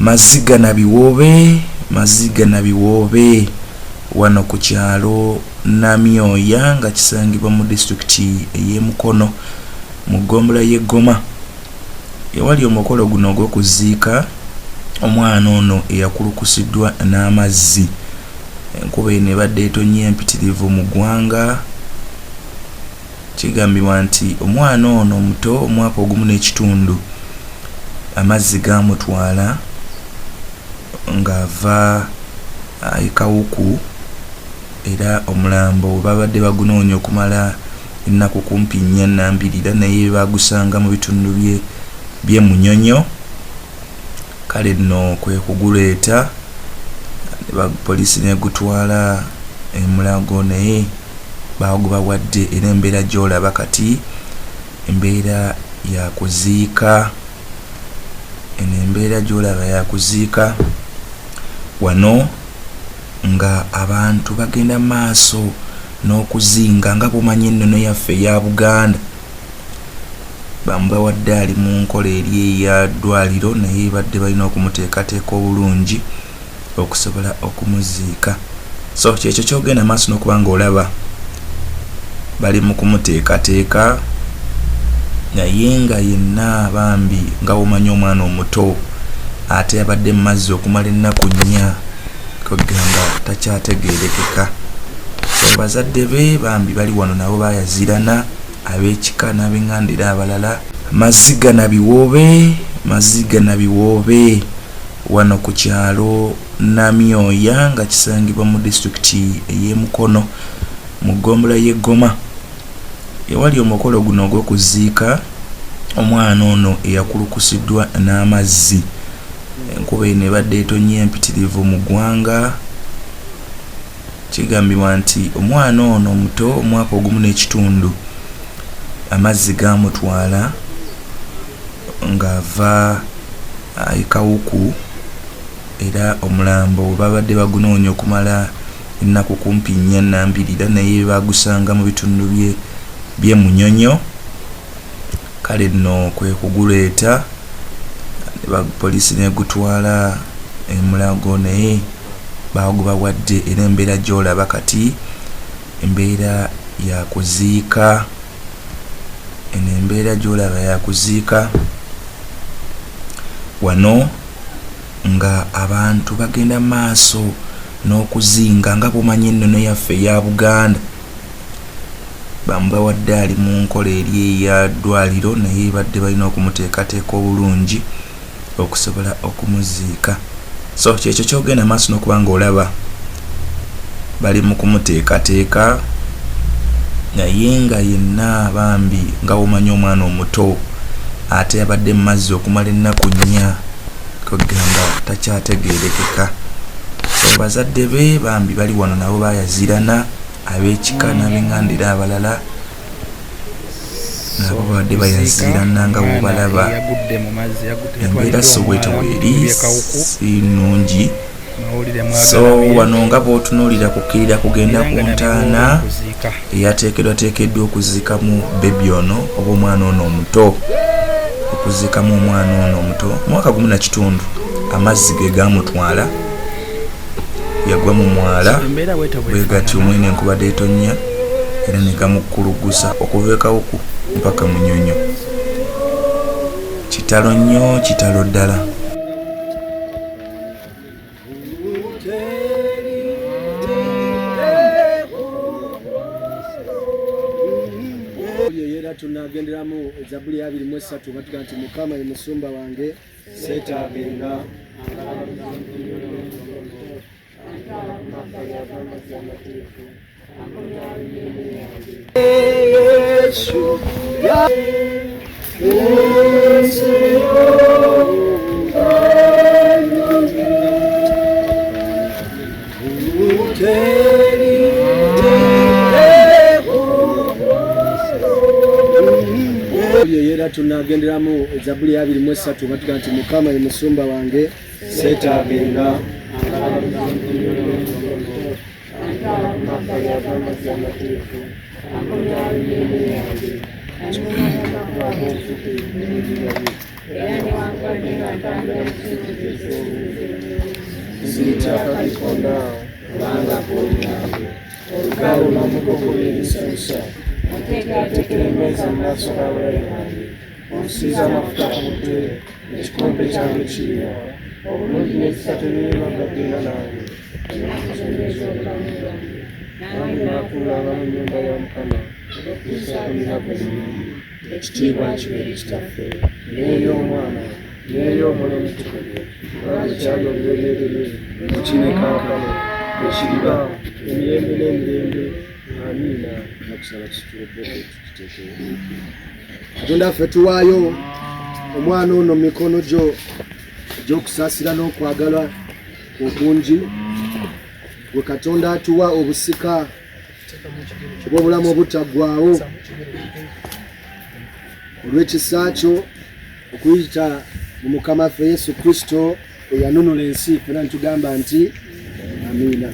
maziga nabiwoobe wano ku kyalo Enamyoya nga kisangibwa mu district ey'Emukono mu ggombolola y'Eggoma ewali omukolo guno ogw'okuziika omwana ono eyakulukusiddwa n'amazzi. Enkuba eno ebadde etonnya empitirivu mu ggwanga. Kigambibwa nti omwana ono omuto omwaka ogumu n'ekitundu amazzi gaamutwala ng'ava ekawuku era omulambo babadde bagunoonya okumala ennaku kumpi 42 naye bagusanga mu bitundu by'e Munyonyo. Kale nno kwe kuguleeta poliisi negutwala Mulago naye bagubawadde era embeera gy'olaba kati embeera yakuziika. Eno embeera gy'olaba yakuziika wano nga abantu bagenda maaso n'okuzinga nga bumanyi ennono yaffe eya Buganda. Bamubawadde ali mu nkola eri eya ddwaliro naye badde balina okumuteekateeka obulungi okusobola okumuziika. So kyekyo kyogenda maaso n'okuba ng'olaba bali mu kumuteekateeka naye nga yenna bambi nga bumanyi omwana omuto ate yabadde mu mazzi okumala ennaku 4 kugamba takyategeerekeka. So bazadde be bambi bali wano nabo bayazirana ab'ekika n'ab'eŋŋandira abalala. maziga nabiwoobe wano ku kyalo Enamyoya nga kisangibwa mu district ey'Emukono mu ggombolola y'Eggoma ewali omukolo guno ogw'okuziika omwana ono eyakulukusiddwa n'amazzi. Enkuba eno ebadde etonnya empitirivu mu ggwanga. Kigambibwa nti omwana ono omuto omwaka ogumu n'ekitundu amazzi gaamutwala ng'ava ekawuku era omulambo babadde bagunoonya okumala ennaku kumpi 42 naye bagusanga mu bitundu by'e Munyonyo. Kale nno kwe kuguleeta poliisi negutwala Mulago naye bagubawadde era embeera gy'olaba kati embeera yakuziika. Eno embeera gy'olaba yakuziika wano nga abantu bagenda maaso n'okuzinga nga bumanyi ennono yaffe eya Buganda. Bamubawadde ali mu nkola eri eya ddwaliro naye badde balina okumuteekateeka obulungi okusobola okumuziika. So kyekyo kyogenda maaso n'okuba ng'olaba bali mu kumuteekateeka naye nga yenna bambi nga bumanyi omwana omuto ate yabadde mu mazzi okumala ennaku 4 kugamba takyategeerekeka. So bazadde be bambi bali wano nabo bayazirana ab'ekika n'ab'eŋŋandira abalala nabo badde bayazirana nga bw'obalaba. Embeera Soweto bw'eri si nnungi. So wano nga bw'otunuulira kukkirira kugenda ku ntaana eyateekeddwa okuziikamu bebi ono oba omwana ono omuto. Okuziikamu omwana ono omuto mwaka gumu na kitundu amazzi ge gaamutwala yagwa mu mwala bwe gati omwene enkubadde etonnya era ne gamukulugusa okuva ekawuku mpaka Munyonyo. Kitalo nnyo, kitalo ddala. Tunagenderamu Zaburi 23 nga nti Mukama ye musumba wange seetaagenga. Era tunagenderamu Zaburi 23 nga nti Mukama ye musumba wange seetaagenga. ziritakalikonda kubanga kulinange olugaalo namugogolerisa ateekera emmeeza mu maaso g'abalabe onsiiza amafuta ku mutwe ekikompe kyange kiriwa obulungi n'ekisa tebirimagagenda nange nange nakulanga mu nnyumba ya Mukama okusakuliraku bulungi ekitiibwa kibeere kitaffe n'eri Omwana n'eri Omwoyo Omutukuvu kubanga kyali olubereberye ekiri kaakano ekiriba emirembe n'emirembe. Amiina. Nakusaba kituleke tukiteekere. Katonda ffe tuwaayo omwana ono mikono gyo gy'okusaasira n'okwagala okungi gwe Katonda atuwa obusika obw'obulamu obutaggwaawo olw'ekisa kyo okuyita mu Mukama ffe Yesu Kristo eyanunula ensi fena nitugamba nti amiina.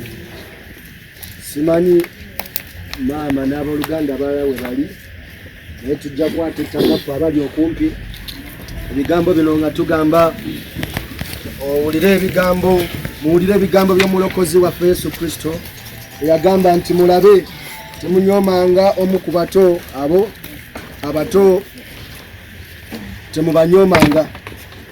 Simanyi maama n'abooluganda abalala we bali naye tujja kwata ettaka ffe abali okumpi ebigambo bino nga tugamba muwulire ebigambo by'omulokozi waffe Yesu Kristo eyagamba nti mulabe temunyoomanga omu ku bato abo abato temubanyoomanga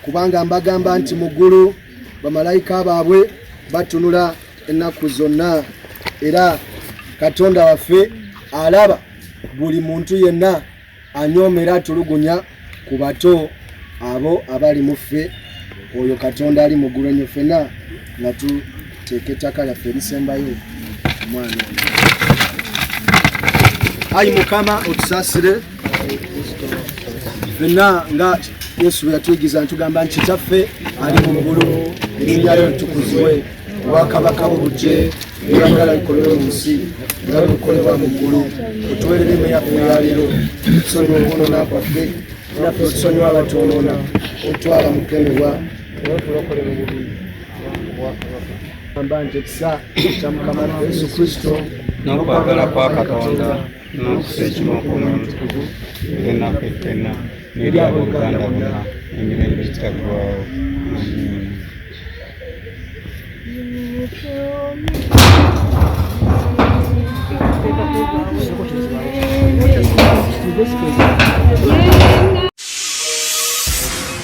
kubanga mbagamba nti mu ggulu bamalayika baabwe batunula ennaku zonna era Katonda waffe alaba buli muntu yenna anyoomera atulugunya ku bato abo abali mu ffe oyo Katonda ali mu ggulu enyo ffenna nga tuteeka ettaka lyaffe erisembayo omwana. Ayi Mukama otusaasire ffenna nga Yesu bwe yatuyigiza ntugamba nti Kitaffe ali mu ggulu erinnya lyo litukuzibwe obwakabaka bwo bujje ebyagala bikolebwe mu nsi nga bikolebwa mu ggulu otuweerere emmere yaffe eya leero tusonyiwe okwonoona kwaffe naffe otusonyiwa abatwonoona otwala mu kukemebwa tulokole mu bubi amba nti ekisa kya Mukama waffe Yesu Kristo n'okwagala kwa Katonda n'okusa ekimu Omwoyo Omutukuvu ng'ennaku ffenna n'eri abooluganda bonna emirembe gitaggwaawo.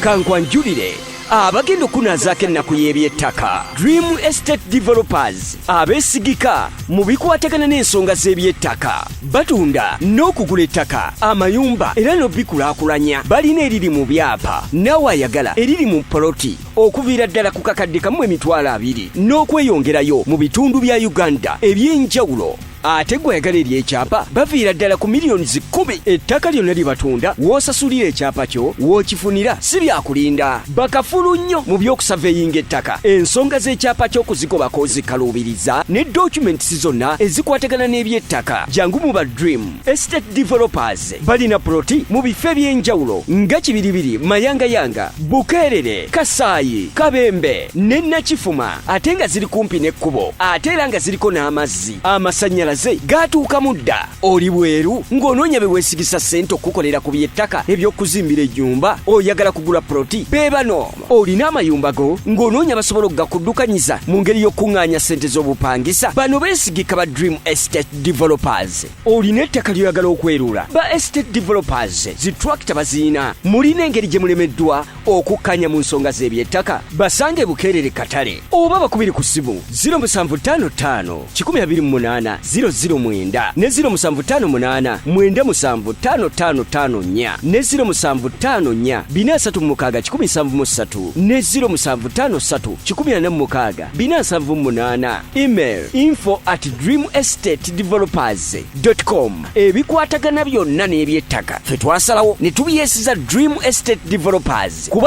Kankwanjulire abagenda okunazaako ennaku y'ebyettaka. Dream Estate Developers abeesigika mu bikwatagana n'ensonga z'ebyettaka batunda n'okugula ettaka amayumba era n'obikulaakulanya. Balina eriri mu byapa naawe ayagala eriri mu poloti okuviira ddala ku kakadde kamu emitwalo 2 n'okweyongerayo mu bitundu bya Uganda eby'enjawulo. Ate gwayagala ery'ekyapa baviira ddala ku miliyoni 10. Ettaka lyonna libatunda w'osasulira ekyapa kyo w'okifunira si byakulinda. Bakafulu nnyo mu by'okusaveeyinga ettaka. Ensonga z'ekyapa ky'okuzigobako ozikaluubiriza ne documents zonna ezikwatagana n'ebyettaka. Jangu mu ba Dream Estate Developers balina ploti mu bifo eby'enjawulo nga Kibiribiri, Mayangayanga, Bukeerere, Kasaayi, Kabembe ne Nakifuma ate nga ziri kumpi n'ekkubo ate era nga ziriko n'amazzi amasannyalaze gatuuka mudda. Oli bweru ng'onoonya be weesigisa ssente okukolera ku by'ettaka eby'okuzimbira ennyumba oyagala kugula ploti beebano. Olina amayumba go ng'onoonya basobola okugakuddukanyiza mu ngeri y'okkuŋŋaanya ssente z'obupangisa. Bano beesigika ba Dream Estate Developers. Olina ettaka ly'oyagala okweruula ba Estate Developers zitulakita baziina. Mulina engeri gye mulemeddwa okukkanya mu nsonga z'ebyettaka basange Bukeerere Katale oba bakubiri ku ssimu 0755 128 009 ne 0758 9755554 ne 0754 436 ne 0753 146 email info@dreamestatedevelopers.com. ebikwatagana byonna n'ebyettaka ffe twasalawo ne tubyesiza Dream Estate Developers kuba